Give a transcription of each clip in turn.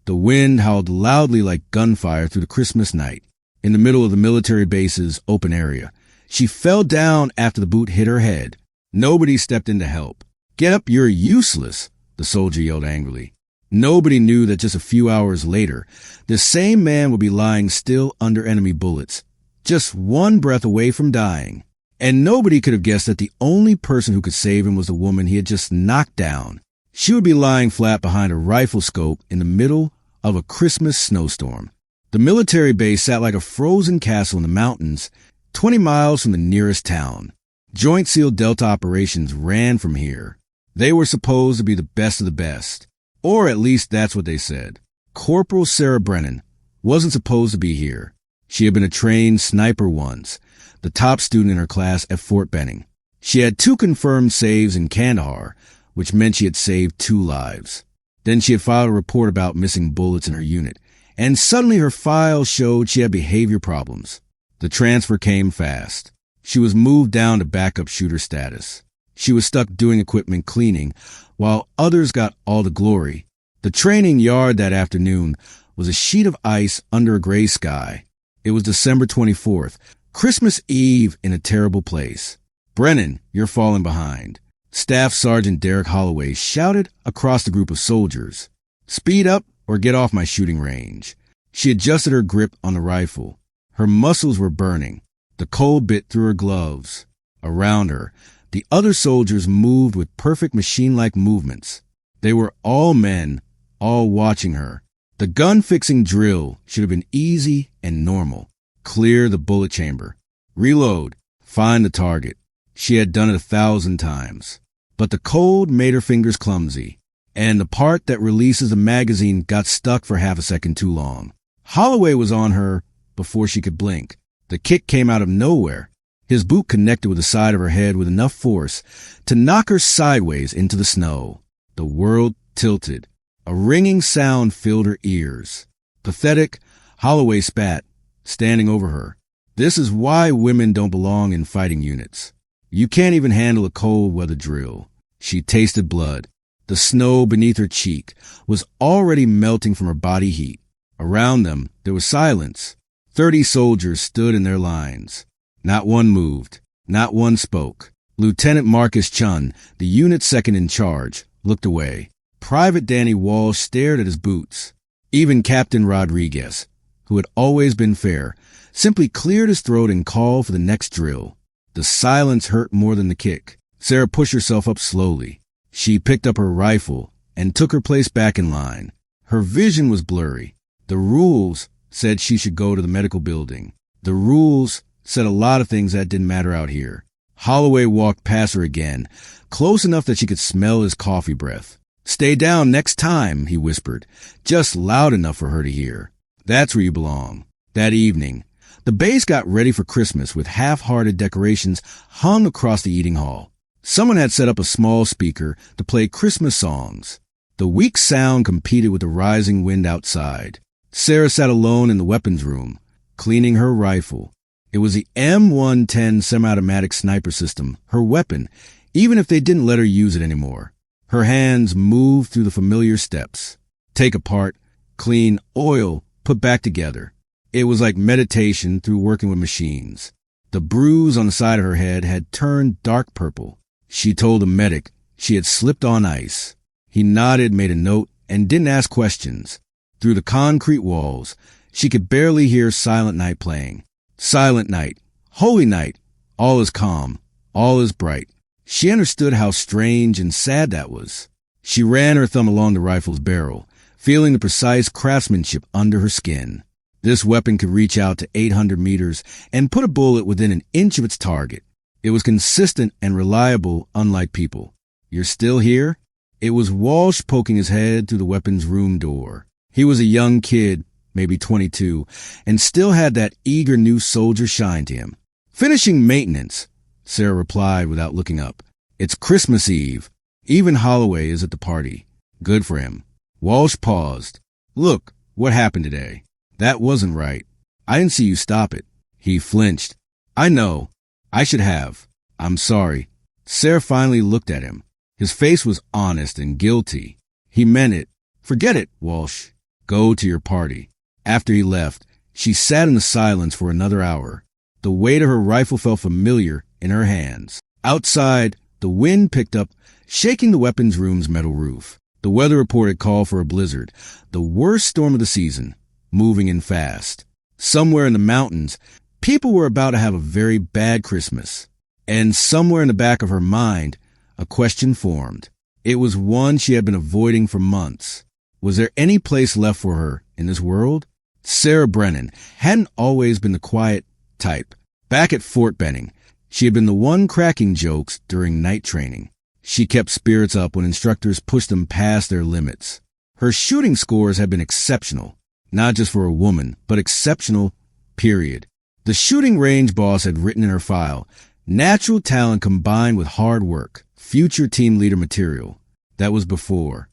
The wind howled loudly like gunfire through the Christmas night. In the middle of the military base's open area, she fell down after the boot hit her head. Nobody stepped in to help. "Get up, you're useless," the soldier yelled angrily. Nobody knew that just a few hours later, the same man would be lying still under enemy bullets, just one breath away from dying. And nobody could have guessed that the only person who could save him was the woman he had just knocked down. She would be lying flat behind a rifle scope in the middle of a Christmas snowstorm. The military base sat like a frozen castle in the mountains, 20 miles from the nearest town. Joint SEAL Delta operations ran from here. They were supposed to be the best of the best, or at least that's what they said. Corporal Sarah Brennan wasn't supposed to be here. She had been a trained sniper once, the top student in her class at Fort Benning. She had 2 confirmed saves in Kandahar, which meant she had saved 2 lives. Then she had filed a report about missing bullets in her unit, and suddenly her file showed she had behavior problems. The transfer came fast. She was moved down to backup shooter status. She was stuck doing equipment cleaning, while others got all the glory. The training yard that afternoon was a sheet of ice under a gray sky. It was December 24th, Christmas Eve in a terrible place. "Brennan, you're falling behind." Staff Sergeant Derek Holloway shouted across the group of soldiers. "Speed up or get off my shooting range." She adjusted her grip on the rifle. Her muscles were burning. The cold bit through her gloves. Around her, the other soldiers moved with perfect machine-like movements. They were all men, all watching her. The gun-fixing drill should have been easy and normal. Clear the bullet chamber. Reload. Find the target. She had done it 1,000 times. But the cold made her fingers clumsy, and the part that releases the magazine got stuck for half a second too long. Holloway was on her before she could blink. The kick came out of nowhere. His boot connected with the side of her head with enough force to knock her sideways into the snow. The world tilted. A ringing sound filled her ears. Pathetic, Holloway spat, standing over her. "This is why women don't belong in fighting units. You can't even handle a cold weather drill." She tasted blood. The snow beneath her cheek was already melting from her body heat. Around them, there was silence. 30 soldiers stood in their lines. Not one moved. Not one spoke. Lieutenant Marcus Chun, the unit's second in charge, looked away. Private Danny Walsh stared at his boots. Even Captain Rodriguez, who had always been fair, simply cleared his throat and called for the next drill. The silence hurt more than the kick. Sarah pushed herself up slowly. She picked up her rifle and took her place back in line. Her vision was blurry. The rules said she should go to the medical building. The rules said a lot of things that didn't matter out here. Holloway walked past her again, close enough that she could smell his coffee breath. "Stay down next time," he whispered, just loud enough for her to hear. "That's where you belong." That evening, the base got ready for Christmas with half-hearted decorations hung across the eating hall. Someone had set up a small speaker to play Christmas songs. The weak sound competed with the rising wind outside. Sarah sat alone in the weapons room, cleaning her rifle. It was the M110 semi-automatic sniper system, her weapon, even if they didn't let her use it anymore. Her hands moved through the familiar steps. Take apart, clean, oil, put back together. It was like meditation through working with machines. The bruise on the side of her head had turned dark purple. She told the medic she had slipped on ice. He nodded, made a note, and didn't ask questions. Through the concrete walls, she could barely hear Silent Night playing. Silent Night, Holy Night, all is calm, all is bright. She understood how strange and sad that was. She ran her thumb along the rifle's barrel, feeling the precise craftsmanship under her skin. This weapon could reach out to 800 meters and put a bullet within an inch of its target. It was consistent and reliable, unlike people. "You're still here?" It was Walsh poking his head through the weapons room door. He was a young kid, maybe 22, and still had that eager new soldier shine to him. "Finishing maintenance," Sarah replied without looking up. "It's Christmas Eve. Even Holloway is at the party. Good for him." Walsh paused. "Look, what happened today? That wasn't right. I didn't see you stop it." He flinched. "I know. I should have. I'm sorry." Sarah finally looked at him. His face was honest and guilty. He meant it. "Forget it, Walsh. Go to your party. After he left, she sat in the silence for another hour. The weight of her rifle felt familiar in her hands. Outside, the wind picked up, shaking the weapons room's metal roof. The weather report had called for a blizzard, the worst storm of the season, moving in fast. Somewhere in the mountains, people were about to have a very bad Christmas. And somewhere in the back of her mind, a question formed. It was one she had been avoiding for months. Was there any place left for her in this world? Sarah Brennan hadn't always been the quiet type. Back at Fort Benning, she had been the one cracking jokes during night training. She kept spirits up when instructors pushed them past their limits. Her shooting scores had been exceptional, not just for a woman, but exceptional, period. The shooting range boss had written in her file, natural talent combined with hard work, future team leader material. That was before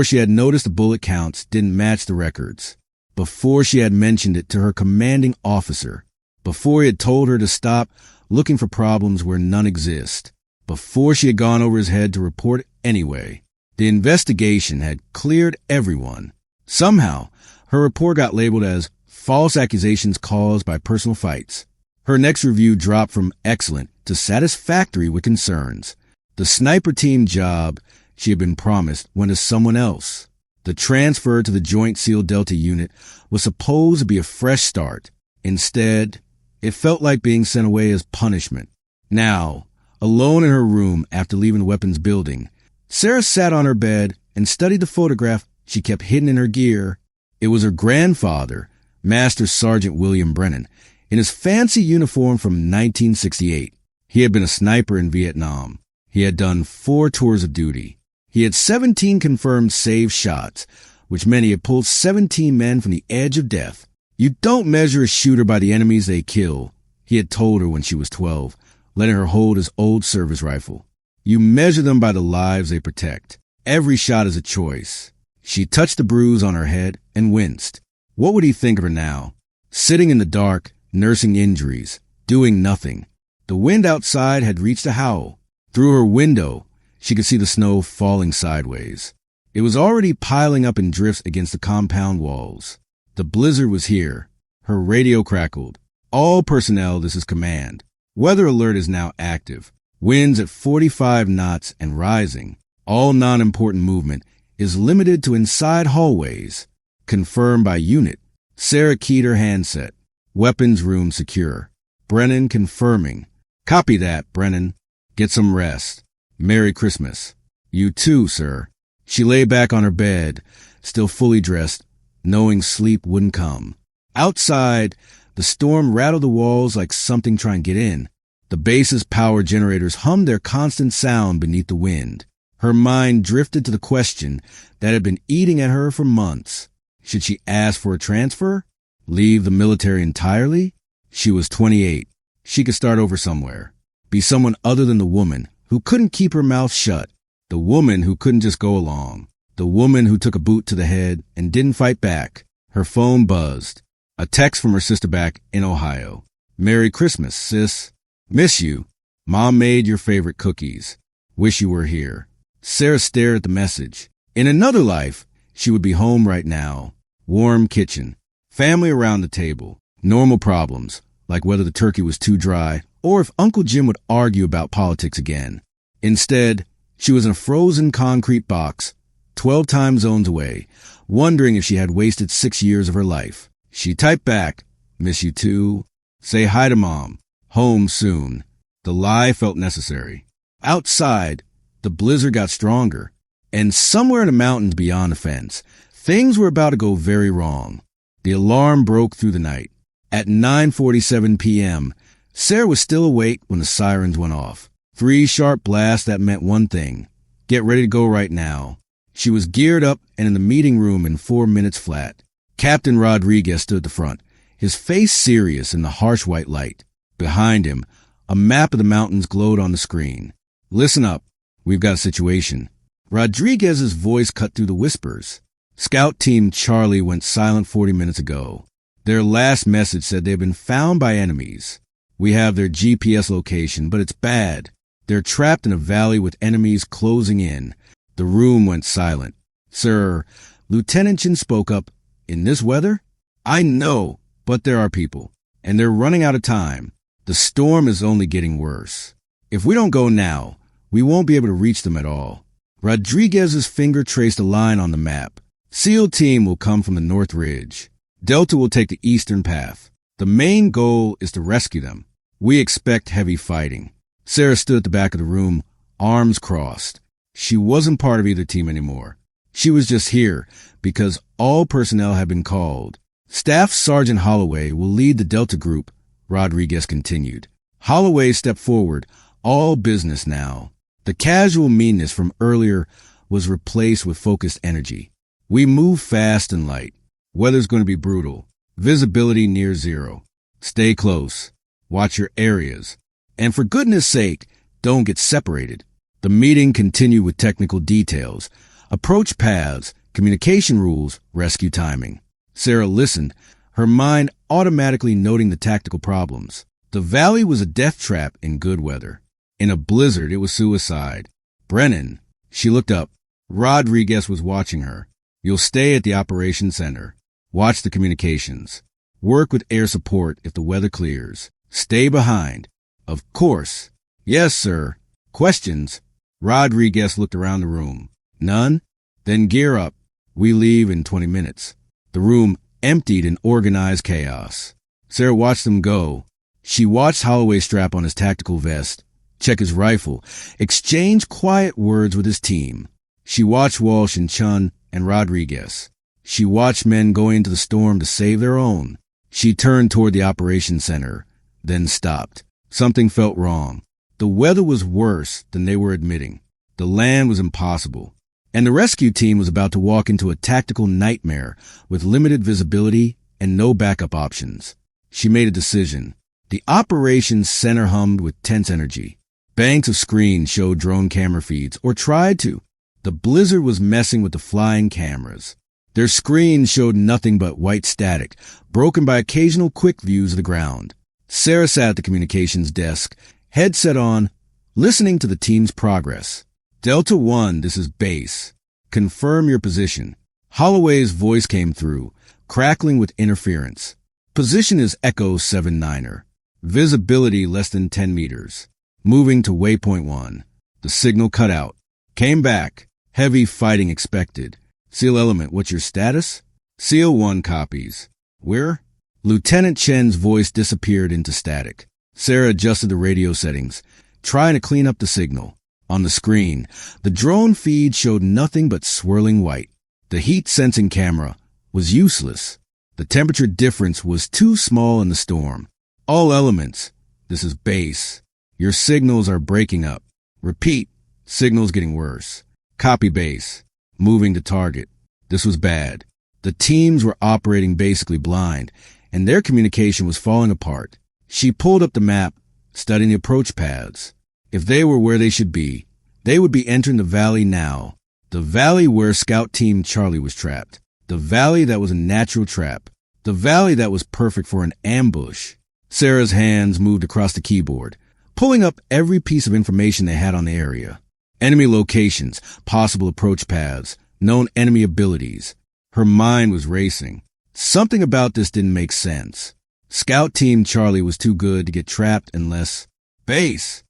she had noticed the bullet counts didn't match the records, before she had mentioned it to her commanding officer, before he had told her to stop looking for problems where none exist, before she had gone over his head to report it anyway. The investigation had cleared everyone. Somehow, her report got labeled as false accusations caused by personal fights. Her next review dropped from excellent to satisfactory with concerns. The sniper team job she had been promised went to someone else. The transfer to the Joint SEAL Delta unit was supposed to be a fresh start. Instead, it felt like being sent away as punishment. Now, alone in her room after leaving the weapons building, Sarah sat on her bed and studied the photograph she kept hidden in her gear. It was her grandfather, Master Sergeant William Brennan, in his fancy uniform from 1968. He had been a sniper in Vietnam. He had done 4 tours of duty. He had 17 confirmed saved shots, which meant he had pulled 17 men from the edge of death. You don't measure a shooter by the enemies they kill, he had told her when she was 12, letting her hold his old service rifle. You measure them by the lives they protect. Every shot is a choice. She touched the bruise on her head and winced. What would he think of her now? Sitting in the dark, nursing injuries, doing nothing. The wind outside had reached a howl. Through her window, she could see the snow falling sideways. It was already piling up in drifts against the compound walls. The blizzard was here. Her radio crackled. All personnel, this is command. Weather alert is now active. Winds at 45 knots and rising. All non-important movement is limited to inside hallways. Confirmed by unit. Sarah keyed her handset. Weapons room secure. Brennan confirming. Copy that, Brennan. Get some rest. Merry Christmas. You too, sir. She lay back on her bed, still fully dressed, knowing sleep wouldn't come. Outside, the storm rattled the walls like something trying to get in. The base's power generators hummed their constant sound beneath the wind. Her mind drifted to the question that had been eating at her for months. Should she ask for a transfer? Leave the military entirely? She was 28. She could start over somewhere. Be someone other than the woman who couldn't keep her mouth shut. The woman who couldn't just go along. The woman who took a boot to the head and didn't fight back. Her phone buzzed. A text from her sister back in Ohio. Merry Christmas, sis. Miss you. Mom made your favorite cookies. Wish you were here. Sarah stared at the message. In another life, she would be home right now. Warm kitchen. Family around the table. Normal problems, like whether the turkey was too dry or if Uncle Jim would argue about politics again. Instead, she was in a frozen concrete box, 12 time zones away, wondering if she had wasted 6 years of her life. She typed back, miss you too. Say hi to Mom. Home soon. The lie felt necessary. Outside, the blizzard got stronger, and somewhere in the mountains beyond the fence, things were about to go very wrong. The alarm broke through the night. At 9:47 p.m., Sarah was still awake when the sirens went off. 3 sharp blasts that meant one thing. Get ready to go right now. She was geared up and in the meeting room in 4 minutes flat. Captain Rodriguez stood at the front, his face serious in the harsh white light. Behind him, a map of the mountains glowed on the screen. Listen up. We've got a situation. Rodriguez's voice cut through the whispers. Scout Team Charlie went silent 40 minutes ago. Their last message said they've been found by enemies. We have their GPS location, but it's bad. They're trapped in a valley with enemies closing in. The room went silent. Sir, Lieutenant Chin spoke up In this weather? I know, but there are people, and they're running out of time. The storm is only getting worse. If we don't go now, we won't be able to reach them at all. Rodriguez's finger traced a line on the map. SEAL team will come from the North Ridge. Delta will take the eastern path. The main goal is to rescue them. We expect heavy fighting. Sarah stood at the back of the room, arms crossed. She wasn't part of either team anymore. She was just here because all personnel had been called. Staff Sergeant Holloway will lead the Delta group, Rodriguez continued. Holloway stepped forward, all business now. The casual meanness from earlier was replaced with focused energy. We move fast and light. Weather's going to be brutal. Visibility near zero. Stay close. Watch your areas. And for goodness sake, don't get separated. The meeting continued with technical details. Approach paths, communication rules, rescue timing. Sarah listened, her mind automatically noting the tactical problems. The valley was a death trap in good weather. In a blizzard, it was suicide. Brennan, she looked up. Rodriguez was watching her. You'll stay at the operations center. Watch the communications. Work with air support if the weather clears. Stay behind. Of course. Yes, sir. Questions? Rodriguez looked around the room. None? Then gear up. We leave in 20 minutes. The room emptied in organized chaos. Sarah watched them go. She watched Holloway strap on his tactical vest, check his rifle, exchange quiet words with his team. She watched Walsh and Chun and Rodriguez. She watched men going into the storm to save their own. She turned toward the operations center, then stopped. Something felt wrong. The weather was worse than they were admitting. The land was impossible. And the rescue team was about to walk into a tactical nightmare with limited visibility and no backup options. She made a decision. The operations center hummed with tense energy. Banks of screens showed drone camera feeds, or tried to. The blizzard was messing with the flying cameras. Their screens showed nothing but white static, broken by occasional quick views of the ground. Sarah sat at the communications desk, headset on, listening to the team's progress. Delta 1, this is base. Confirm your position. Holloway's voice came through, crackling with interference. Position is Echo 7-9er. Visibility less than 10 meters. Moving to waypoint 1. The signal cut out. Came back. Heavy fighting expected. SEAL Element, what's your status? SEAL 1 copies. Where? Lieutenant Chen's voice disappeared into static. Sarah adjusted the radio settings, trying to clean up the signal. On the screen, the drone feed showed nothing but swirling white. The heat-sensing camera was useless. The temperature difference was too small in the storm. All elements, this is base. Your signals are breaking up. Repeat, signals getting worse. Copy base. Moving to target. This was bad. The teams were operating basically blind, and their communication was falling apart. She pulled up the map, studying the approach paths. If they were where they should be, they would be entering the valley now. The valley where Scout Team Charlie was trapped. The valley that was a natural trap. The valley that was perfect for an ambush. Sarah's hands moved across the keyboard, pulling up every piece of information they had on the area. Enemy locations, possible approach paths, known enemy abilities. Her mind was racing. Something about this didn't make sense. Scout Team Charlie was too good to get trapped unless... Base!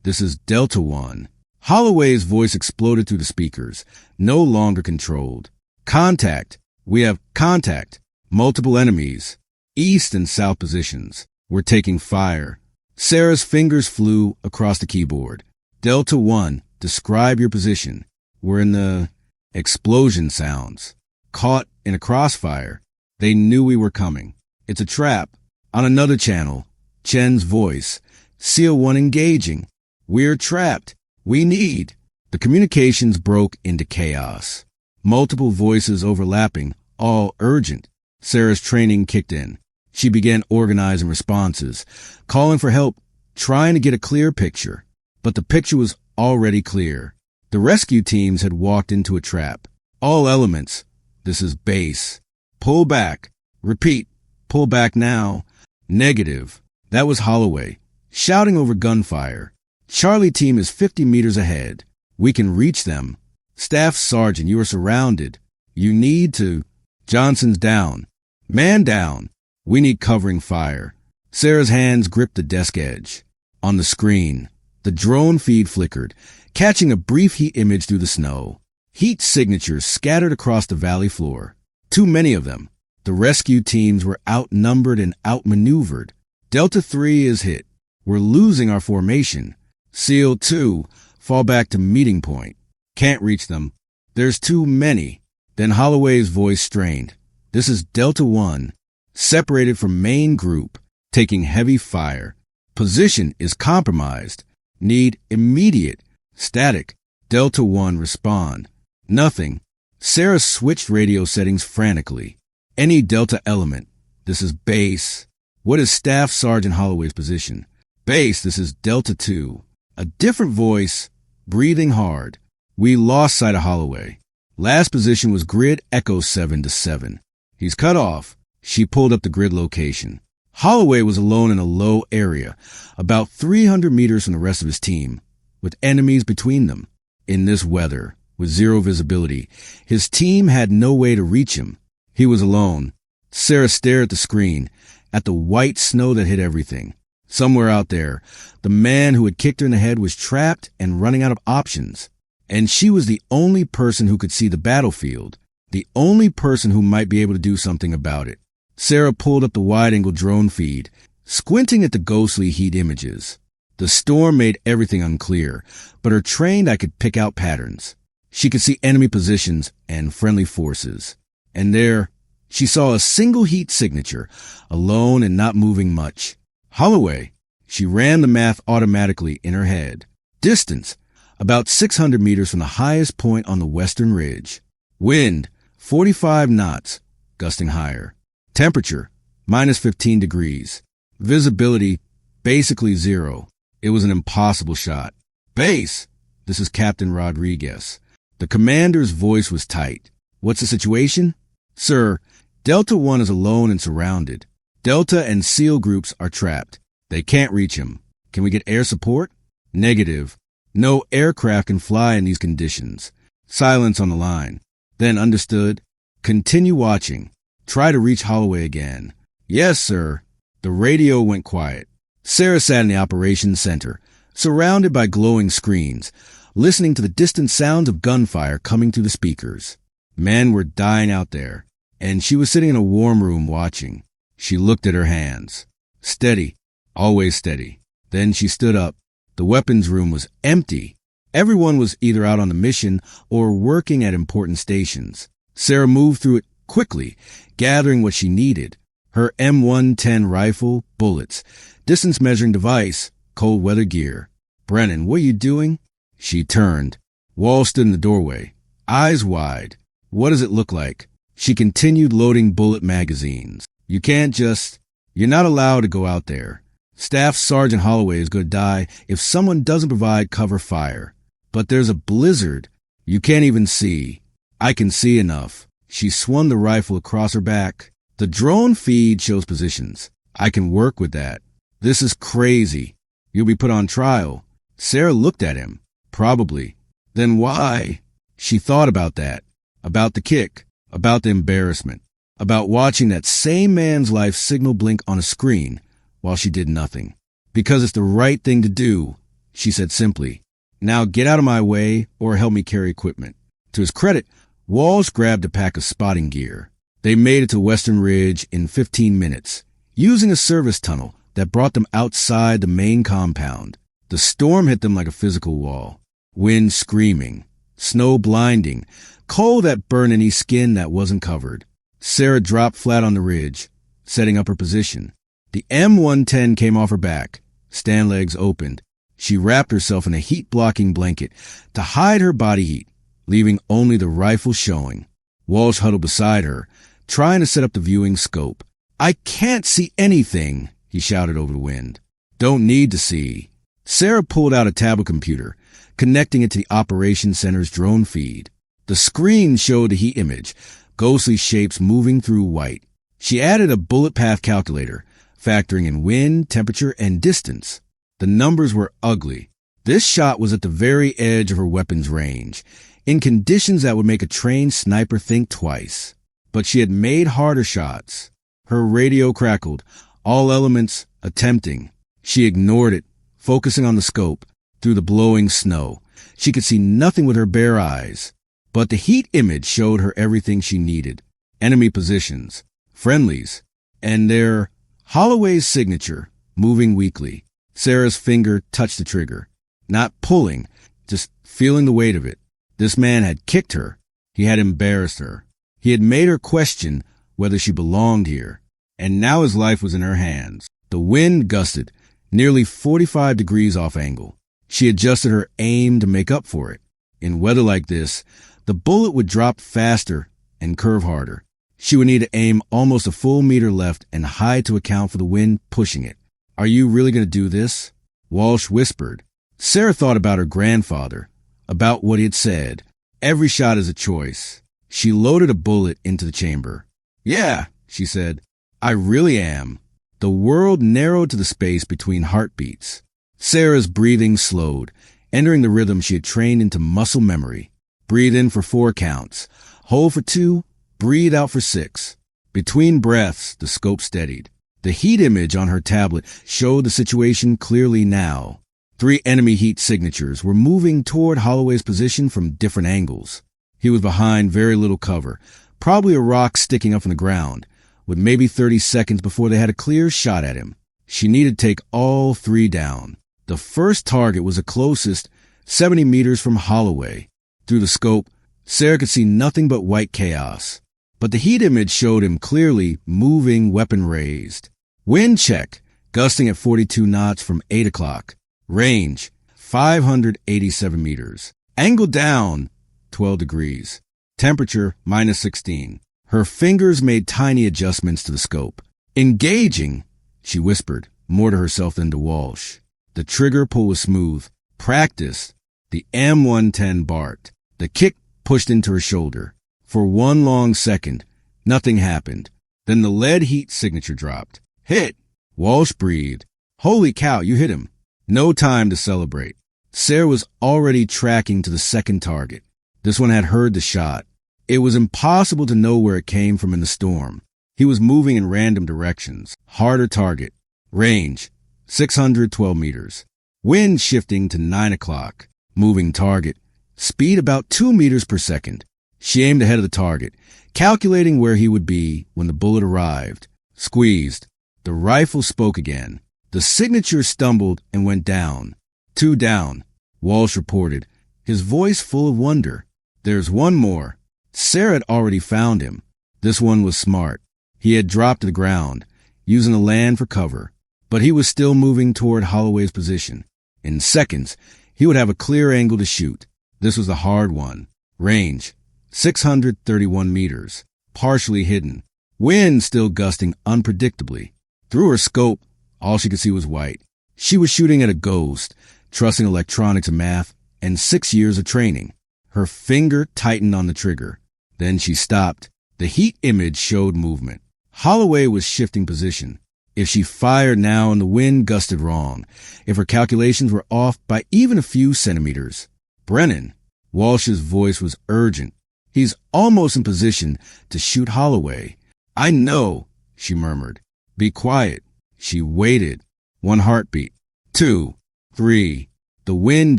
This is Delta 1. Holloway's voice exploded through the speakers, no longer controlled. Contact! We have contact! Multiple enemies. East and south positions. We're taking fire. Sarah's fingers flew across the keyboard. Delta 1, describe your position. We're in the... Explosion sounds. Caught in a crossfire. They knew we were coming. It's a trap. On another channel, Chen's voice. SEAL 1 engaging. We're trapped. We need. The communications broke into chaos. Multiple voices overlapping, all urgent. Sarah's training kicked in. She began organizing responses, calling for help, trying to get a clear picture. But the picture was already clear. The rescue teams had walked into a trap. All elements. This is base. Pull back. Repeat. Pull back now. Negative. That was Holloway, shouting over gunfire. Charlie team is 50 meters ahead. We can reach them. Staff Sergeant, you are surrounded. You need to... Johnson's down. Man down. We need covering fire. Sarah's hands gripped the desk edge. On the screen, the drone feed flickered, catching a brief heat image through the snow. Heat signatures scattered across the valley floor. Too many of them. The rescue teams were outnumbered and outmaneuvered. Delta 3 is hit. We're losing our formation. SEAL 2, fall back to meeting point. Can't reach them. There's too many. Then Holloway's voice strained. This is Delta 1, separated from main group, taking heavy fire. Position is compromised. Need immediate. Static. Delta 1 respond. Nothing. Sarah switched radio settings frantically. Any Delta element. This is base. What is Staff Sergeant Holloway's position? Base, this is Delta 2. A different voice, breathing hard. We lost sight of Holloway. Last position was grid Echo 7-7. He's cut off. She pulled up the grid location. Holloway was alone in a low area, about 300 meters from the rest of his team, with enemies between them. In this weather, with zero visibility, his team had no way to reach him. He was alone. Sarah stared at the screen, at the white snow that hid everything. Somewhere out there, the man who had kicked her in the head was trapped and running out of options. And she was the only person who could see the battlefield, the only person who might be able to do something about it. Sarah pulled up the wide-angle drone feed, squinting at the ghostly heat images. The storm made everything unclear, but her trained eye could pick out patterns. She could see enemy positions and friendly forces. And there, she saw a single heat signature, alone and not moving much. Holloway. She ran the math automatically in her head. Distance, about 600 meters from the highest point on the western ridge. Wind, 45 knots, gusting higher. Temperature, minus 15 degrees. Visibility, basically zero. It was an impossible shot. Base! This is Captain Rodriguez. The commander's voice was tight. What's the situation? Sir, Delta 1 is alone and surrounded. Delta and SEAL groups are trapped. They can't reach him. Can we get air support? Negative. No aircraft can fly in these conditions. Silence on the line. Then understood. Continue watching. Try to reach Holloway again. Yes, sir. The radio went quiet. Sarah sat in the operations center, surrounded by glowing screens, listening to the distant sounds of gunfire coming through the speakers. Men were dying out there, and she was sitting in a warm room watching. She looked at her hands. Steady. Always steady. Then she stood up. The weapons room was empty. Everyone was either out on the mission or working at important stations. Sarah moved through it quickly, gathering what she needed. Her M110 rifle, bullets, distance measuring device, cold weather gear. Brennan, what are you doing? She turned. Wall stood in the doorway, eyes wide. What does it look like? She continued loading bullet magazines. You can't just... You're not allowed to go out there. Staff Sergeant Holloway is going to die if someone doesn't provide cover fire. But there's a blizzard. You can't even see. I can see enough. She swung the rifle across her back. The drone feed shows positions. I can work with that. This is crazy. You'll be put on trial. Sarah looked at him. Probably. Then why? She thought about that. About the kick. About the embarrassment. About watching that same man's life signal blink on a screen while she did nothing. Because it's the right thing to do, she said simply. Now get out of my way or help me carry equipment. To his credit, Walsh grabbed a pack of spotting gear. They made it to Western Ridge in 15 minutes, using a service tunnel that brought them outside the main compound. The storm hit them like a physical wall. Wind screaming, snow blinding, cold that burned any skin that wasn't covered. Sarah dropped flat on the ridge, setting up her position. The M110 came off her back. Stand legs opened. She wrapped herself in a heat-blocking blanket to hide her body heat, leaving only the rifle showing. Walsh huddled beside her, trying to set up the viewing scope. I can't see anything, he shouted over the wind. Don't need to see. Sarah pulled out a tablet computer, connecting it to the operations center's drone feed. The screen showed the heat image, ghostly shapes moving through white. She added a bullet path calculator, factoring in wind, temperature, and distance. The numbers were ugly. This shot was at the very edge of her weapon's range, in conditions that would make a trained sniper think twice. but she had made harder shots. Her radio crackled, all elements attempting. She ignored it, focusing on the scope. Through the blowing snow, she could see nothing with her bare eyes, but the heat image showed her everything she needed. Enemy positions, friendlies, and their Holloway's signature, moving weakly. Sarah's finger touched the trigger, not pulling, just feeling the weight of it. This man had kicked her. He had embarrassed her. He had made her question whether she belonged here, and now his life was in her hands. The wind gusted, nearly 45 degrees off angle. She adjusted her aim to make up for it. In weather like this, the bullet would drop faster and curve harder. She would need to aim almost a full meter left and high to account for the wind pushing it. "Are you really going to do this?" Walsh whispered. Sarah thought about her grandfather, about what he had said. Every shot is a choice. She loaded a bullet into the chamber. "Yeah," she said, "I really am." The world narrowed to the space between heartbeats. Sarah's breathing slowed, entering the rhythm she had trained into muscle memory. Breathe in for 4 counts. Hold for 2. Breathe out for 6. Between breaths, the scope steadied. The heat image on her tablet showed the situation clearly now. 3 enemy heat signatures were moving toward Holloway's position from different angles. He was behind very little cover, probably a rock sticking up from the ground, with maybe 30 seconds before they had a clear shot at him. She needed to take all 3 down. The first target was the closest, 70 meters from Holloway. Through the scope, Sarah could see nothing but white chaos. But the heat image showed him clearly, moving, weapon raised. Wind check, gusting at 42 knots from 8 o'clock. Range, 587 meters. Angle down, 12 degrees. Temperature, -16. Her fingers made tiny adjustments to the scope. "Engaging," she whispered, more to herself than to Walsh. The trigger pull was smooth. Practiced. The M110 barked. The kick pushed into her shoulder. For 1 long second, nothing happened. Then the lead heat signature dropped. "Hit!" Walsh breathed. "Holy cow, you hit him." No time to celebrate. Sarah was already tracking to the second target. This one had heard the shot. It was impossible to know where it came from in the storm. He was moving in random directions. Harder target. Range, 612 meters. Wind shifting to 9 o'clock. Moving target. Speed about 2 meters per second. She aimed ahead of the target, calculating where he would be when the bullet arrived. Squeezed. The rifle spoke again. The signature stumbled and went down. 2 down, Walsh reported, his voice full of wonder. "There's one more." Sarah had already found him. This one was smart. He had dropped to the ground, using the land for cover, but he was still moving toward Holloway's position. In seconds, he would have a clear angle to shoot. This was the hard one. Range, 631 meters, partially hidden. Wind still gusting unpredictably. Through her scope, all she could see was white. She was shooting at a ghost, trusting electronics and math, and 6 years of training. Her finger tightened on the trigger. Then she stopped. The heat image showed movement. Holloway was shifting position. If she fired now and the wind gusted wrong, if her calculations were off by even a few centimeters. "Brennan," Walsh's voice was urgent. "He's almost in position to shoot Holloway." "I know," she murmured. "Be quiet." She waited. 1 heartbeat. 2. 3. The wind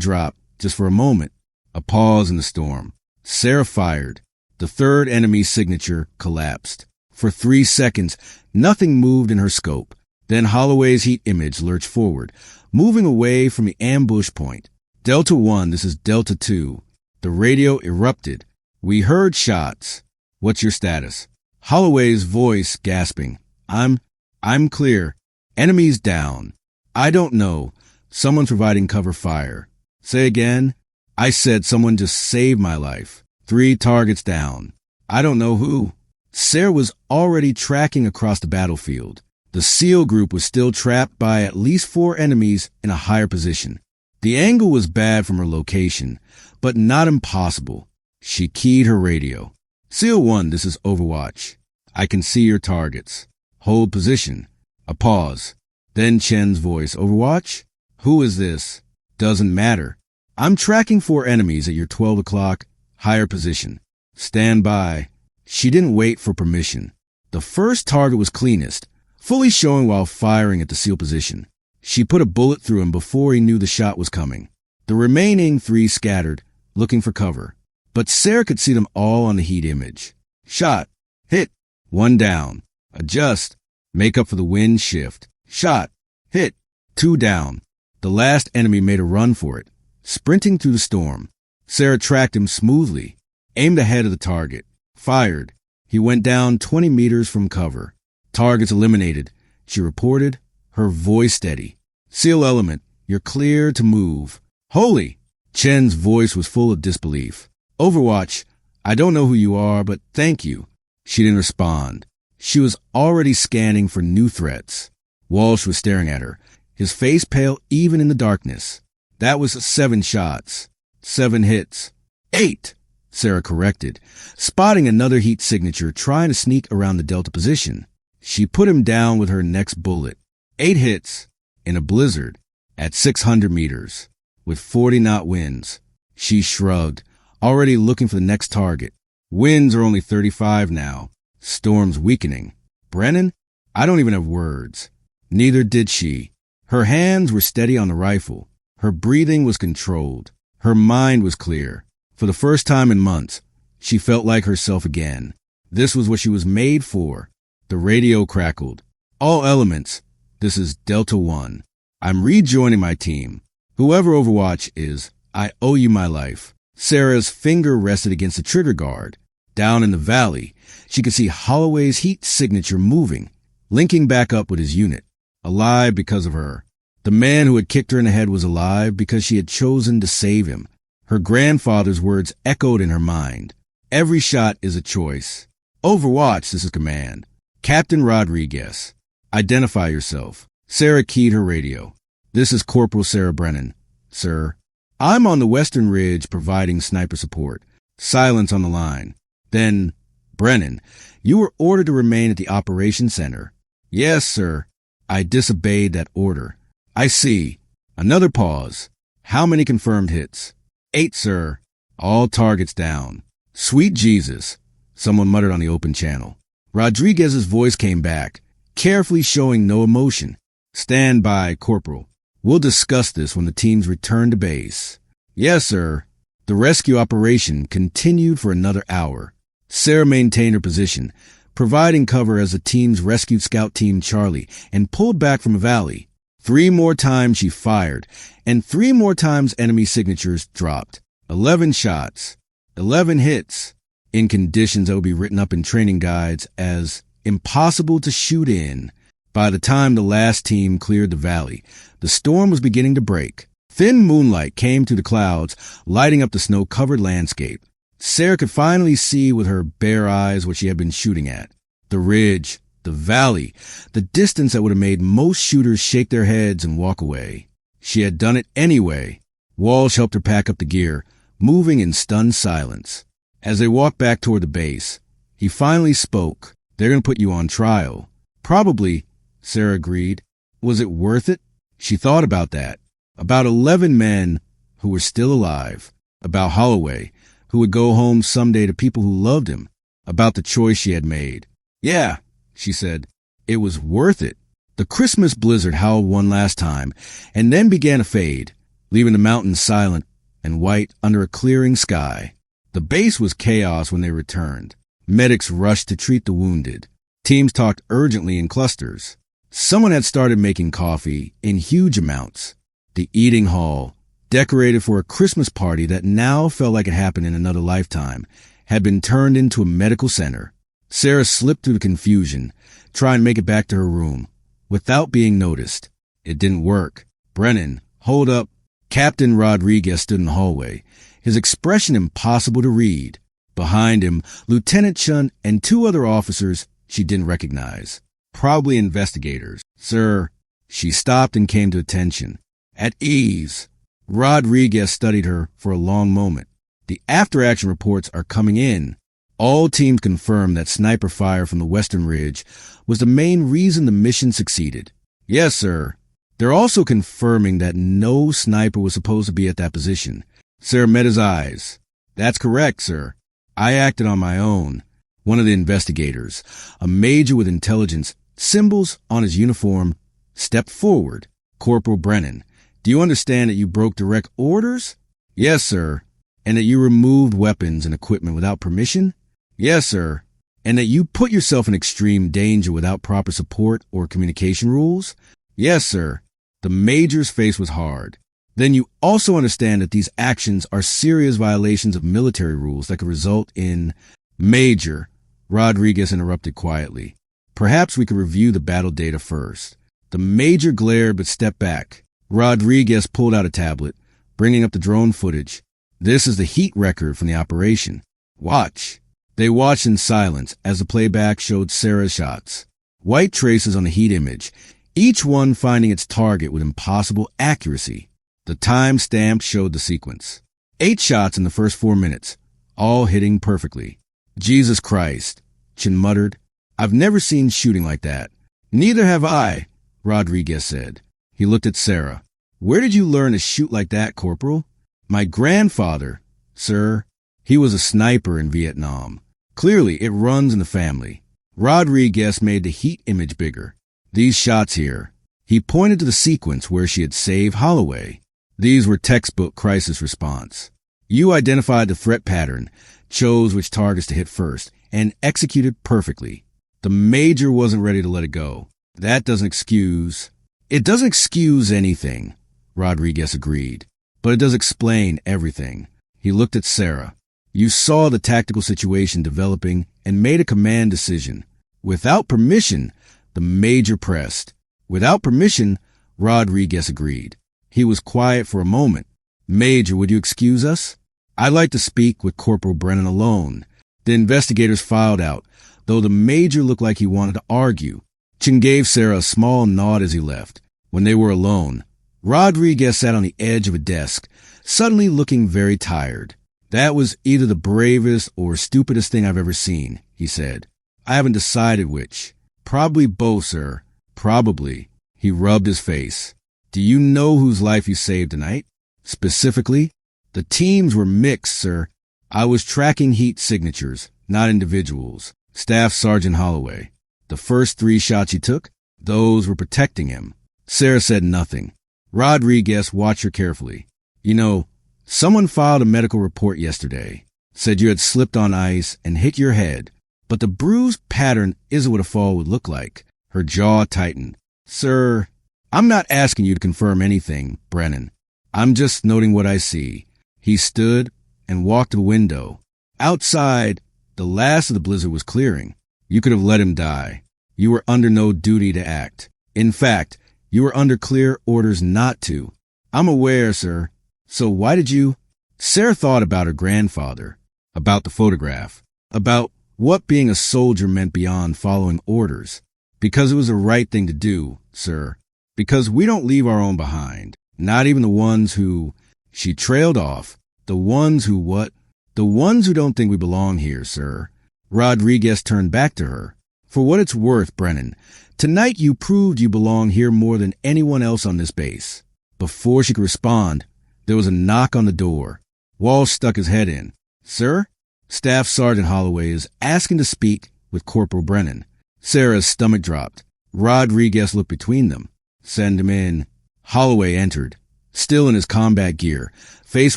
dropped just for a moment. A pause in the storm. Sarah fired. The 3rd enemy signature collapsed. For 3 seconds, nothing moved in her scope. Then Holloway's heat image lurched forward, moving away from the ambush point. "Delta 1, this is Delta 2. The radio erupted. We heard shots. What's your status?" Holloway's voice gasping. I'm clear. Enemies down. I don't know. Someone's providing cover fire." "Say again." "I said someone just saved my life. 3 targets down. I don't know who." Sarah was already tracking across the battlefield. The SEAL group was still trapped by at least 4 enemies in a higher position. The angle was bad from her location, but not impossible. She keyed her radio. "SEAL 1, this is Overwatch. I can see your targets. Hold position." A pause. Then Chen's voice. "Overwatch? Who is this?" "Doesn't matter. I'm tracking 4 enemies at your 12 o'clock higher position. Stand by." She didn't wait for permission. The first target was cleanest, fully showing while firing at the SEAL position. She put a bullet through him before he knew the shot was coming. The remaining 3 scattered, looking for cover. But Sarah could see them all on the heat image. Shot. Hit. 1 down. Adjust. Make up for the wind shift. Shot. Hit. 2 down. The last enemy made a run for it, sprinting through the storm. Sarah tracked him smoothly, aimed ahead of the target, fired. He went down 20 meters from cover. Targets eliminated, she reported, her voice steady. SEAL element, you're clear to move. Holy! Chen's voice was full of disbelief. Overwatch, I don't know who you are, but thank you. She didn't respond. She was already scanning for new threats. Walsh was staring at her, his face pale even in the darkness. That was 7 shots. 7 hits. 8, Sarah corrected, spotting another heat signature trying to sneak around the Delta position. She put him down with her next bullet. 8 hits in a blizzard at 600 meters with 40-knot winds. She shrugged, already looking for the next target. Winds are only 35 now. Storm's weakening. Brennan? I don't even have words. Neither did she. Her hands were steady on the rifle. Her breathing was controlled. Her mind was clear. For the first time in months, she felt like herself again. This was what she was made for. The radio crackled. All elements, this is Delta 1. I'm rejoining my team. Whoever Overwatch is, I owe you my life. Sarah's finger rested against the trigger guard. Down in the valley, she could see Holloway's heat signature moving, linking back up with his unit. Alive because of her. The man who had kicked her in the head was alive because she had chosen to save him. Her grandfather's words echoed in her mind. Every shot is a choice. Overwatch, this is command. Captain Rodriguez. Identify yourself. Sarah keyed her radio. This is Corporal Sarah Brennan. Sir. I'm on the Western Ridge providing sniper support. Silence on the line. Then, Brennan, you were ordered to remain at the operations center. Yes, sir. I disobeyed that order. I see. Another pause. How many confirmed hits? 8, sir. All targets down. Sweet Jesus, someone muttered on the open channel. Rodriguez's voice came back, carefully showing no emotion. Stand by, Corporal. We'll discuss this when the teams return to base. Yes, sir. The rescue operation continued for another hour. Sarah maintained her position, providing cover as the teams rescued Scout Team Charlie and pulled back from a valley. 3 more times she fired, and 3 more times enemy signatures dropped. 11 shots, 11 hits, in conditions that would be written up in training guides as impossible to shoot in. By the time the last team cleared the valley, the storm was beginning to break. Thin moonlight came through the clouds, lighting up the snow-covered landscape. Sarah could finally see with her bare eyes what she had been shooting at. The ridge, the valley, the distance that would have made most shooters shake their heads and walk away. She had done it anyway. Walsh helped her pack up the gear, moving in stunned silence. As they walked back toward the base, he finally spoke. They're going to put you on trial. Probably, Sarah agreed. Was it worth it? She thought about that. About 11 men who were still alive. About Holloway, who would go home someday to people who loved him. About the choice she had made. Yeah, she said. It was worth it. The Christmas blizzard howled one last time and then began to fade, leaving the mountains silent and white under a clearing sky. The base was chaos when they returned. Medics rushed to treat the wounded. Teams talked urgently in clusters. Someone had started making coffee in huge amounts. The eating hall, decorated for a Christmas party that now felt like it happened in another lifetime, had been turned into a medical center. Sarah slipped through the confusion, trying to make it back to her room, without being noticed. It didn't work. Brennan, hold up. Captain Rodriguez stood in the hallway, his expression impossible to read. Behind him, Lieutenant Chun and 2 other officers she didn't recognize. Probably investigators. Sir, she stopped and came to attention. At ease. Rodriguez studied her for a long moment. The after-action reports are coming in. All teams confirmed that sniper fire from the Western Ridge was the main reason the mission succeeded. Yes, sir. They're also confirming that no sniper was supposed to be at that position. Sarah met his eyes. That's correct, sir. I acted on my own. One of the investigators, a major with intelligence symbols on his uniform, stepped forward. Corporal Brennan, do you understand that you broke direct orders? Yes, sir. And that you removed weapons and equipment without permission? Yes, sir. And that you put yourself in extreme danger without proper support or communication rules? Yes, sir. The major's face was hard. Then you also understand that these actions are serious violations of military rules that could result in... Major, Rodriguez interrupted quietly. Perhaps we could review the battle data first. The major glared but stepped back. Rodriguez pulled out a tablet, bringing up the drone footage. This is the heat record from the operation. Watch. They watched in silence as the playback showed Sarah's shots. White traces on the heat image, each one finding its target with impossible accuracy. The time stamp showed the sequence. 8 shots in the first 4 minutes, all hitting perfectly. Jesus Christ, Chin muttered. I've never seen shooting like that. Neither have I, Rodriguez said. He looked at Sarah. Where did you learn to shoot like that, Corporal? My grandfather, sir. He was a sniper in Vietnam. Clearly, it runs in the family. Rodriguez made the heat image bigger. These shots here. He pointed to the sequence where she had saved Holloway. These were textbook crisis response. You identified the threat pattern, chose which targets to hit first, and executed perfectly. The major wasn't ready to let it go. That doesn't excuse... It doesn't excuse anything, Rodriguez agreed, but it does explain everything. He looked at Sarah. You saw the tactical situation developing and made a command decision. Without permission, the major pressed. Without permission, Rodriguez agreed. He was quiet for a moment. Major, would you excuse us? I'd like to speak with Corporal Brennan alone. The investigators filed out, though the major looked like he wanted to argue. Chin gave Sarah a small nod as he left. When they were alone, Rodriguez sat on the edge of a desk, suddenly looking very tired. That was either the bravest or stupidest thing I've ever seen, he said. I haven't decided which. Probably both, sir. Probably. He rubbed his face. Do you know whose life you saved tonight? Specifically? The teams were mixed, sir. I was tracking heat signatures, not individuals. Staff Sergeant Holloway. The first 3 shots he took, those were protecting him. Sarah said nothing. Rodriguez watched her carefully. You know, someone filed a medical report yesterday. Said you had slipped on ice and hit your head. But the bruise pattern isn't what a fall would look like. Her jaw tightened. Sir, I'm not asking you to confirm anything, Brennan. I'm just noting what I see. He stood and walked to the window. Outside, the last of the blizzard was clearing. You could have let him die. You were under no duty to act. In fact, you were under clear orders not to. I'm aware, sir. So why did you... Sarah thought about her grandfather, about the photograph, about what being a soldier meant beyond following orders. Because it was the right thing to do, sir. Because we don't leave our own behind. Not even the ones who... She trailed off. The ones who what? The ones who don't think we belong here, sir. Rodriguez turned back to her. For what it's worth, Brennan, tonight you proved you belong here more than anyone else on this base. Before she could respond, there was a knock on the door. Walsh stuck his head in. Sir? Staff Sergeant Holloway is asking to speak with Corporal Brennan. Sarah's stomach dropped. Rodriguez looked between them. Send him in. Holloway entered, still in his combat gear, face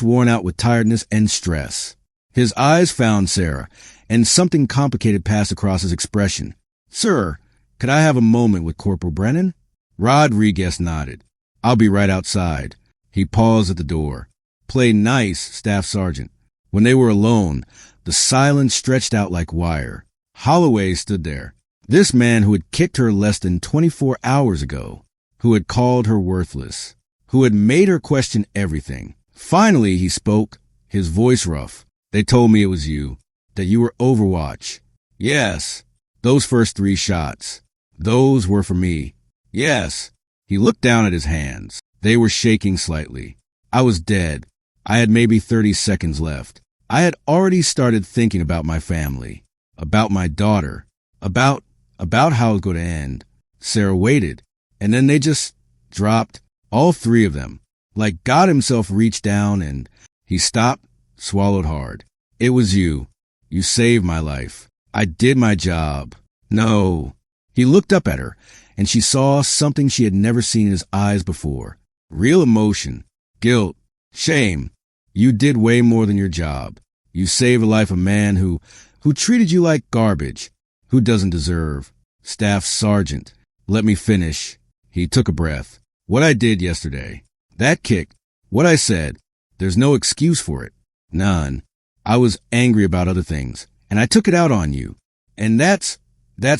worn out with tiredness and stress. His eyes found Sarah, and something complicated passed across his expression. Sir, could I have a moment with Corporal Brennan? Rodriguez nodded. I'll be right outside. He paused at the door. Play nice, Staff Sergeant. When they were alone, the silence stretched out like wire. Holloway stood there. This man who had kicked her less than 24 hours ago, who had called her worthless, who had made her question everything. Finally, he spoke, his voice rough. They told me it was you, that you were Overwatch. Yes, those first 3 shots. Those were for me. Yes. He looked down at his hands. They were shaking slightly. I was dead. I had maybe 30 seconds left. I had already started thinking about my family, about my daughter, about how it was going to end. Sarah waited, and then they just dropped, all 3 of them. Like God himself reached down and he stopped, swallowed hard. It was you. You saved my life. I did my job. No. He looked up at her, and she saw something she had never seen in his eyes before. Real emotion, guilt, shame. You did way more than your job. You saved the life of a man who treated you like garbage, who doesn't deserve. Staff Sergeant, let me finish. He took a breath. What I did yesterday, that kick, what I said, there's no excuse for it. None. I was angry about other things, and I took it out on you. And that's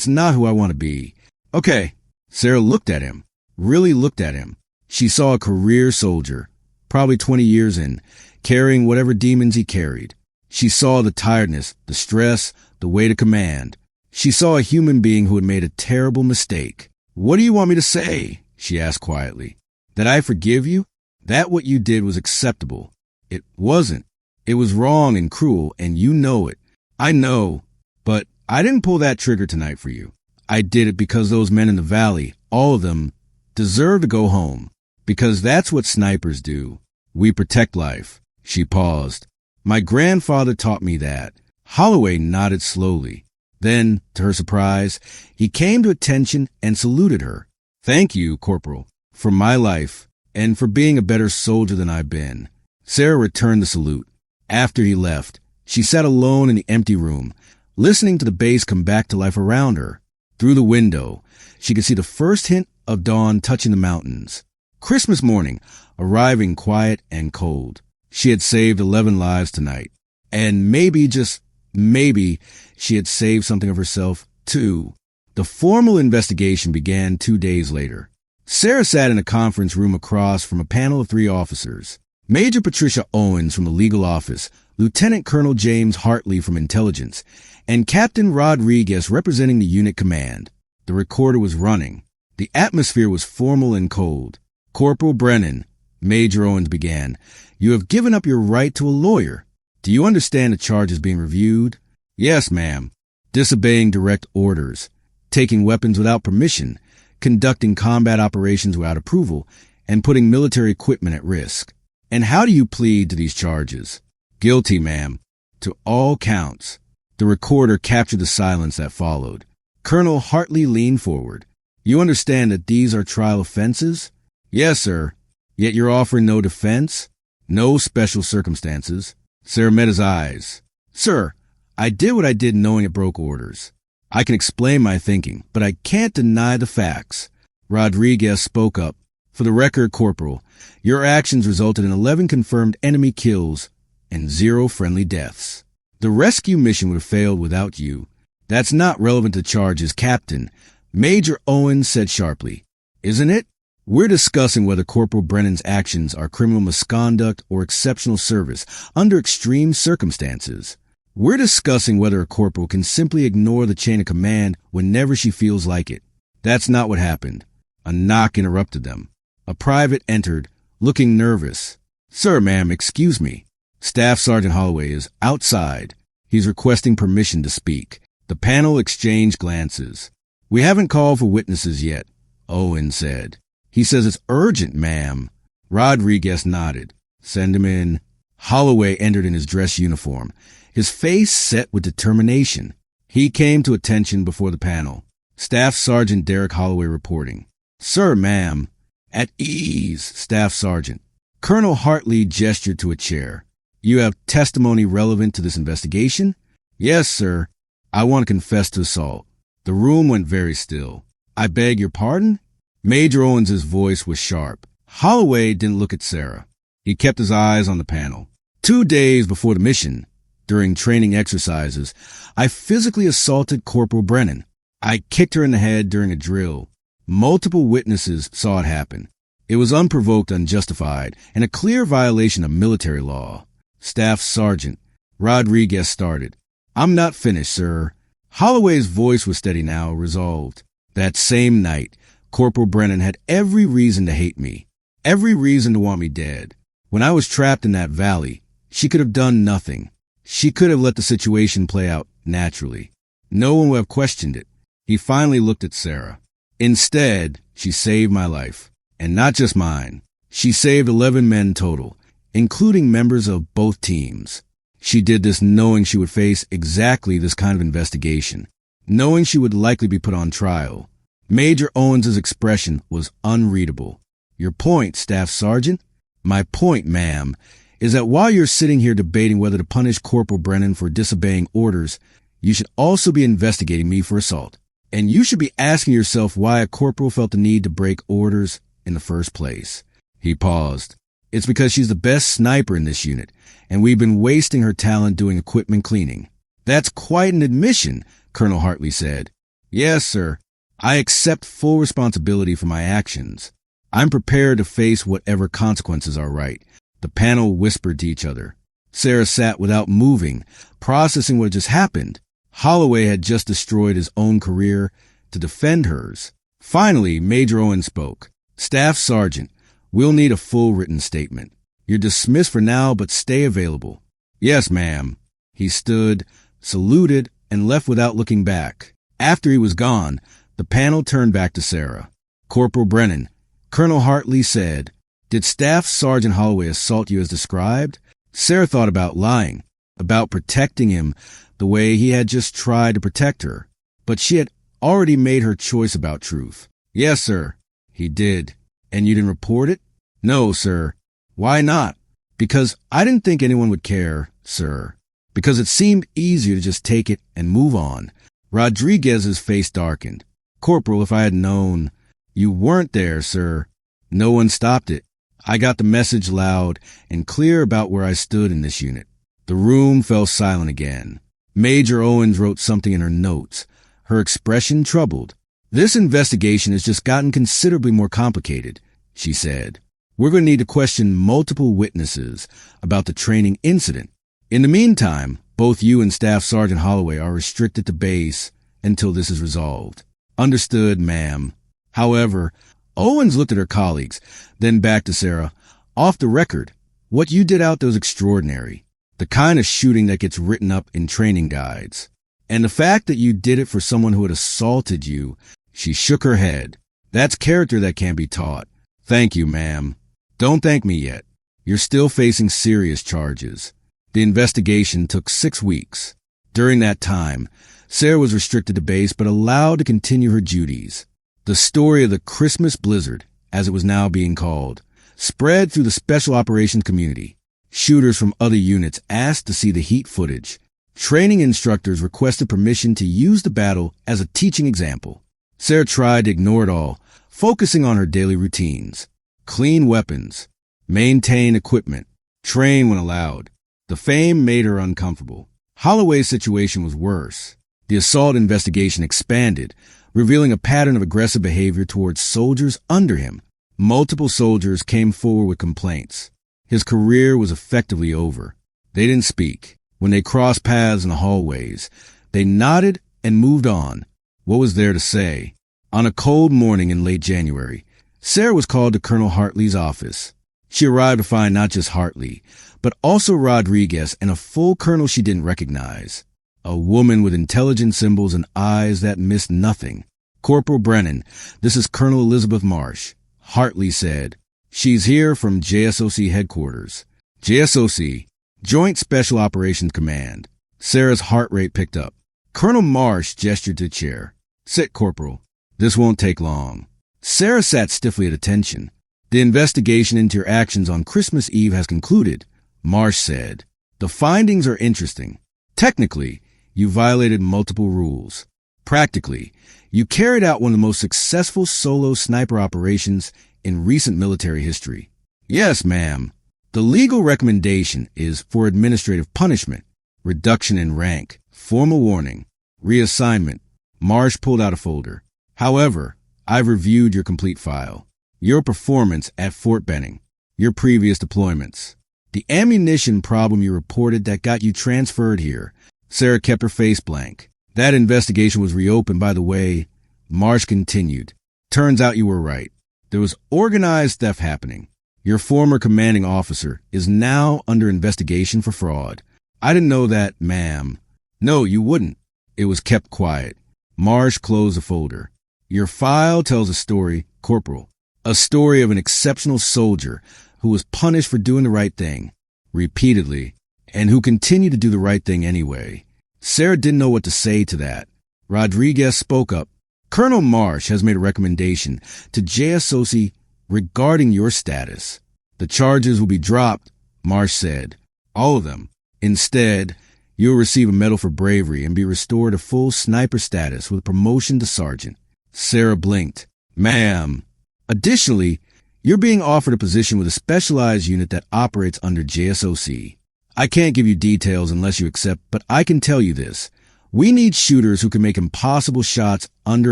not who I want to be. Okay. Sarah looked at him, really looked at him. She saw a career soldier, probably 20 years in, carrying whatever demons he carried. She saw the tiredness, the stress, the weight of command. She saw a human being who had made a terrible mistake. What do you want me to say? She asked quietly. That I forgive you? That what you did was acceptable. It wasn't. It was wrong and cruel, and you know it. I know, but I didn't pull that trigger tonight for you. I did it because those men in the valley, all of them, deserve to go home. Because that's what snipers do. We protect life. She paused. My grandfather taught me that. Holloway nodded slowly. Then, to her surprise, he came to attention and saluted her. Thank you, Corporal, for my life and for being a better soldier than I've been. Sarah returned the salute. After he left, she sat alone in the empty room, listening to the base come back to life around her. Through the window, she could see the first hint of dawn touching the mountains. Christmas morning, arriving quiet and cold. She had saved 11 lives tonight. And maybe, just maybe, she had saved something of herself, too. The formal investigation began 2 days later. Sarah sat in a conference room across from a panel of 3 officers. Major Patricia Owens from the legal office, Lieutenant Colonel James Hartley from intelligence, and Captain Rodriguez representing the unit command. The recorder was running. The atmosphere was formal and cold. Corporal Brennan, Major Owens began, you have given up your right to a lawyer. Do you understand the charges being reviewed? Yes, ma'am. Disobeying direct orders, taking weapons without permission, conducting combat operations without approval, and putting military equipment at risk. And how do you plead to these charges? Guilty, ma'am. To all counts. The recorder captured the silence that followed. Colonel Hartley leaned forward. You understand that these are trial offenses? Yes, sir. Yet you're offering no defense? No special circumstances. Sarah met his eyes. Sir, I did what I did knowing it broke orders. I can explain my thinking, but I can't deny the facts. Rodriguez spoke up. For the record, Corporal, your actions resulted in 11 confirmed enemy kills and 0 friendly deaths. The rescue mission would have failed without you. That's not relevant to charges, Captain. Major Owens said sharply. Isn't it? We're discussing whether Corporal Brennan's actions are criminal misconduct or exceptional service under extreme circumstances. We're discussing whether a corporal can simply ignore the chain of command whenever she feels like it. That's not what happened. A knock interrupted them. A private entered, looking nervous. Sir, ma'am, excuse me. Staff Sergeant Holloway is outside. He's requesting permission to speak. The panel exchanged glances. We haven't called for witnesses yet, Owen said. He says it's urgent, ma'am. Rodriguez nodded. Send him in. Holloway entered in his dress uniform, his face set with determination. He came to attention before the panel. Staff Sergeant Derek Holloway reporting. Sir, ma'am. At ease, Staff Sergeant. Colonel Hartley gestured to a chair. You have testimony relevant to this investigation? Yes, sir. I want to confess to assault. The room went very still. I beg your pardon? Major Owens' voice was sharp. Holloway didn't look at Sarah. He kept his eyes on the panel. 2 days before the mission, during training exercises, I physically assaulted Corporal Brennan. I kicked her in the head during a drill. Multiple witnesses saw it happen. It was unprovoked, unjustified, and a clear violation of military law. Staff Sergeant Rodriguez started. I'm not finished, sir. Holloway's voice was steady now, resolved. That same night, Corporal Brennan had every reason to hate me, every reason to want me dead. When I was trapped in that valley, she could have done nothing. She could have let the situation play out naturally. No one would have questioned it. He finally looked at Sarah. Instead, she saved my life. And not just mine. She saved 11 men total, including members of both teams. She did this knowing she would face exactly this kind of investigation, knowing she would likely be put on trial. Major Owens's expression was unreadable. Your point, Staff Sergeant? My point, ma'am, is that while you're sitting here debating whether to punish Corporal Brennan for disobeying orders, you should also be investigating me for assault. And you should be asking yourself why a corporal felt the need to break orders in the first place. He paused. It's because she's the best sniper in this unit, and we've been wasting her talent doing equipment cleaning. That's quite an admission, Colonel Hartley said. Yes, sir. I accept full responsibility for my actions. I'm prepared to face whatever consequences are right. The panel whispered to each other. Sarah sat without moving, processing what had just happened. Holloway had just destroyed his own career to defend hers. Finally, Major Owens spoke. Staff Sergeant, we'll need a full written statement. You're dismissed for now, but stay available. Yes, ma'am. He stood, saluted, and left without looking back. After he was gone, the panel turned back to Sarah. Corporal Brennan, Colonel Hartley said, did Staff Sergeant Holloway assault you as described? Sarah thought about lying, about protecting him the way he had just tried to protect her. But she had already made her choice about truth. Yes, sir. He did. And you didn't report it? No, sir. Why not? Because I didn't think anyone would care, sir. Because it seemed easier to just take it and move on. Rodriguez's face darkened. Corporal, if I had known. You weren't there, sir. No one stopped it. I got the message loud and clear about where I stood in this unit. The room fell silent again. Major Owens wrote something in her notes, her expression troubled. This investigation has just gotten considerably more complicated, she said. We're going to need to question multiple witnesses about the training incident. In the meantime, both you and Staff Sergeant Holloway are restricted to base until this is resolved. Understood, ma'am. However, Owens looked at her colleagues, then back to Sarah. Off the record, what you did out there was extraordinary. The kind of shooting that gets written up in training guides. And the fact that you did it for someone who had assaulted you, she shook her head. That's character that can't be taught. Thank you, ma'am. Don't thank me yet. You're still facing serious charges. The investigation took 6 weeks. During that time, Sarah was restricted to base but allowed to continue her duties. The story of the Christmas blizzard, as it was now being called, spread through the special operations community. Shooters from other units asked to see the heat footage. Training instructors requested permission to use the battle as a teaching example. Sarah tried to ignore it all, focusing on her daily routines. Clean weapons, maintain equipment, train when allowed. The fame made her uncomfortable. Holloway's situation was worse. The assault investigation expanded, revealing a pattern of aggressive behavior towards soldiers under him. Multiple soldiers came forward with complaints. His career was effectively over. They didn't speak. When they crossed paths in the hallways, they nodded and moved on. What was there to say? On a cold morning in late January, Sarah was called to Colonel Hartley's office. She arrived to find not just Hartley, but also Rodriguez and a full colonel she didn't recognize. A woman with intelligent symbols and eyes that missed nothing. Corporal Brennan, this is Colonel Elizabeth Marsh. Hartley said. She's here from JSOC headquarters. JSOC, Joint Special Operations Command. Sarah's heart rate picked up. Colonel Marsh gestured to the chair. Sit, Corporal. This won't take long. Sarah sat stiffly at attention. The investigation into your actions on Christmas Eve has concluded, Marsh said. The findings are interesting. Technically, you violated multiple rules. Practically, you carried out one of the most successful solo sniper operations in recent military history. Yes, ma'am. The legal recommendation is for administrative punishment, reduction in rank, formal warning, reassignment. Marsh pulled out a folder. However, I've reviewed your complete file, your performance at Fort Benning, your previous deployments, the ammunition problem you reported that got you transferred here. Sarah kept her face blank. That investigation was reopened, by the way. Marsh continued. Turns out you were right. There was organized theft happening. Your former commanding officer is now under investigation for fraud. I didn't know that, ma'am. No, you wouldn't. It was kept quiet. Marsh closed the folder. Your file tells a story, Corporal. A story of an exceptional soldier who was punished for doing the right thing. Repeatedly. and who continued to do the right thing anyway. Sarah didn't know what to say to that. Rodriguez spoke up. Colonel Marsh has made a recommendation to JSOC regarding your status. The charges will be dropped, Marsh said. All of them. Instead, you'll receive a medal for bravery and be restored to full sniper status with promotion to sergeant. Sarah blinked. Ma'am. Additionally, you're being offered a position with a specialized unit that operates under JSOC. I can't give you details unless you accept, but I can tell you this. We need shooters who can make impossible shots under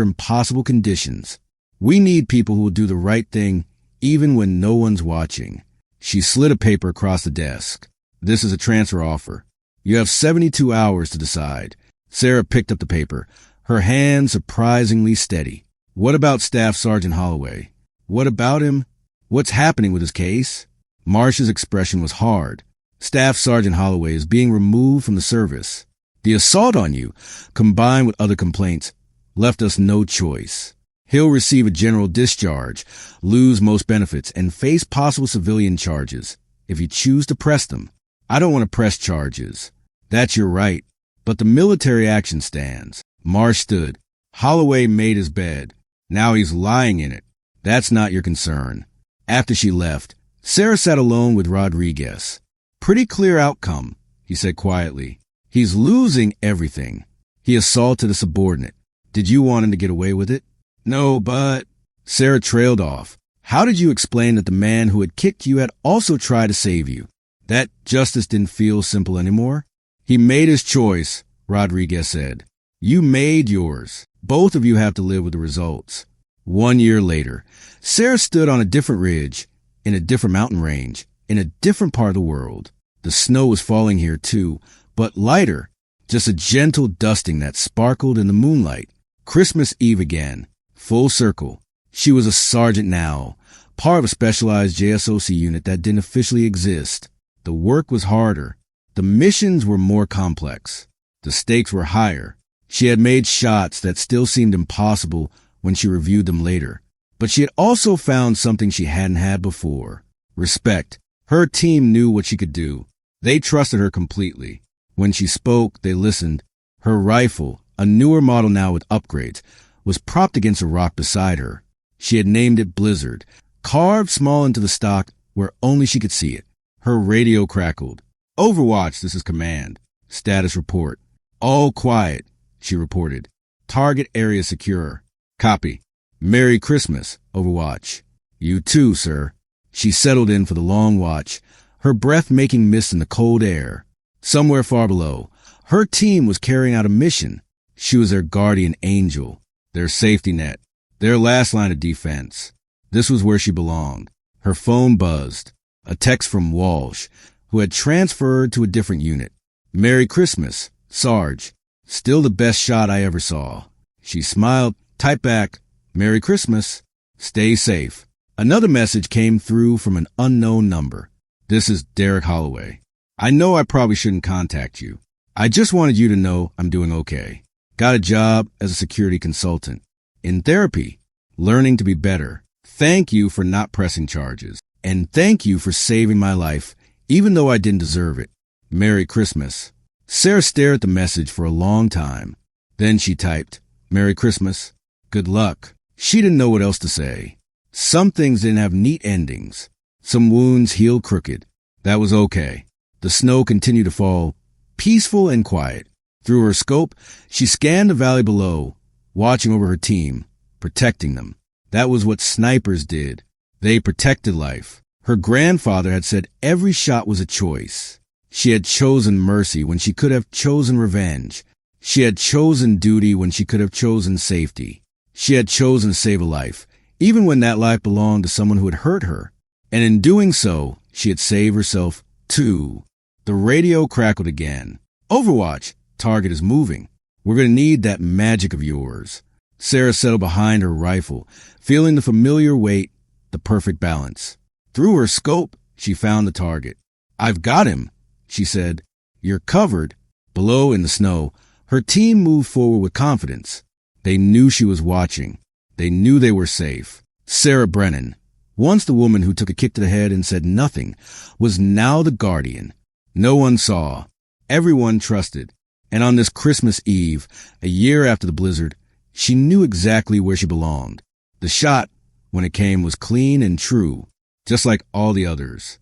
impossible conditions. We need people who will do the right thing even when no one's watching. She slid a paper across the desk. This is a transfer offer. You have 72 hours to decide. Sarah picked up the paper, her hand surprisingly steady. What about Staff Sergeant Holloway? What about him? What's happening with his case? Marsh's expression was hard. Staff Sergeant Holloway is being removed from the service. The assault on you, combined with other complaints, left us no choice. He'll receive a general discharge, lose most benefits, and face possible civilian charges if you choose to press them. I don't want to press charges. That's your right. But the military action stands. Marsh stood. Holloway made his bed. Now he's lying in it. That's not your concern. After she left, Sarah sat alone with Rodriguez. Pretty clear outcome, he said quietly. He's losing everything. He assaulted a subordinate. Did you want him to get away with it? No, but... Sarah trailed off. How did you explain that the man who had kicked you had also tried to save you? That justice didn't feel simple anymore? He made his choice, Rodriguez said. You made yours. Both of you have to live with the results. 1 year later, Sarah stood on a different ridge, in a different mountain range, in a different part of the world. The snow was falling here too, but lighter, just a gentle dusting that sparkled in the moonlight. Christmas Eve again, full circle. She was a sergeant now, part of a specialized JSOC unit that didn't officially exist. The work was harder. The missions were more complex. The stakes were higher. She had made shots that still seemed impossible when she reviewed them later. But she had also found something she hadn't had before. Respect. Her team knew what she could do. They trusted her completely. When she spoke, they listened. Her rifle, a newer model now with upgrades, was propped against a rock beside her. She had named it Blizzard, carved small into the stock where only she could see it. Her radio crackled. Overwatch, this is command. Status report. All quiet, she reported. Target area secure. Copy. Merry Christmas, Overwatch. You too, sir. She settled in for the long watch, her breath making mist in the cold air. Somewhere far below, her team was carrying out a mission. She was their guardian angel, their safety net, their last line of defense. This was where she belonged. Her phone buzzed. A text from Walsh, who had transferred to a different unit. Merry Christmas, Sarge. Still the best shot I ever saw. She smiled, typed back, Merry Christmas. Stay safe. Another message came through from an unknown number. This is Derek Holloway. I know I probably shouldn't contact you. I just wanted you to know I'm doing okay. Got a job as a security consultant. In therapy. Learning to be better. Thank you for not pressing charges. And thank you for saving my life, even though I didn't deserve it. Merry Christmas. Sarah stared at the message for a long time. Then she typed, Merry Christmas. Good luck. She didn't know what else to say. Some things didn't have neat endings. Some wounds healed crooked. That was okay. The snow continued to fall, peaceful and quiet. Through her scope, she scanned the valley below, watching over her team, protecting them. That was what snipers did. They protected life. Her grandfather had said every shot was a choice. She had chosen mercy when she could have chosen revenge. She had chosen duty when she could have chosen safety. She had chosen to save a life, even when that life belonged to someone who had hurt her. And in doing so, she had saved herself, too. The radio crackled again. Overwatch, target is moving. We're going to need that magic of yours. Sarah settled behind her rifle, feeling the familiar weight, the perfect balance. Through her scope, she found the target. I've got him, she said. You're covered. Below in the snow, her team moved forward with confidence. They knew she was watching. They knew they were safe. Sarah Brennan, once the woman who took a kick to the head and said nothing, was now the guardian. No one saw. Everyone trusted. And on this Christmas Eve, a year after the blizzard, she knew exactly where she belonged. The shot, when it came, was clean and true, just like all the others.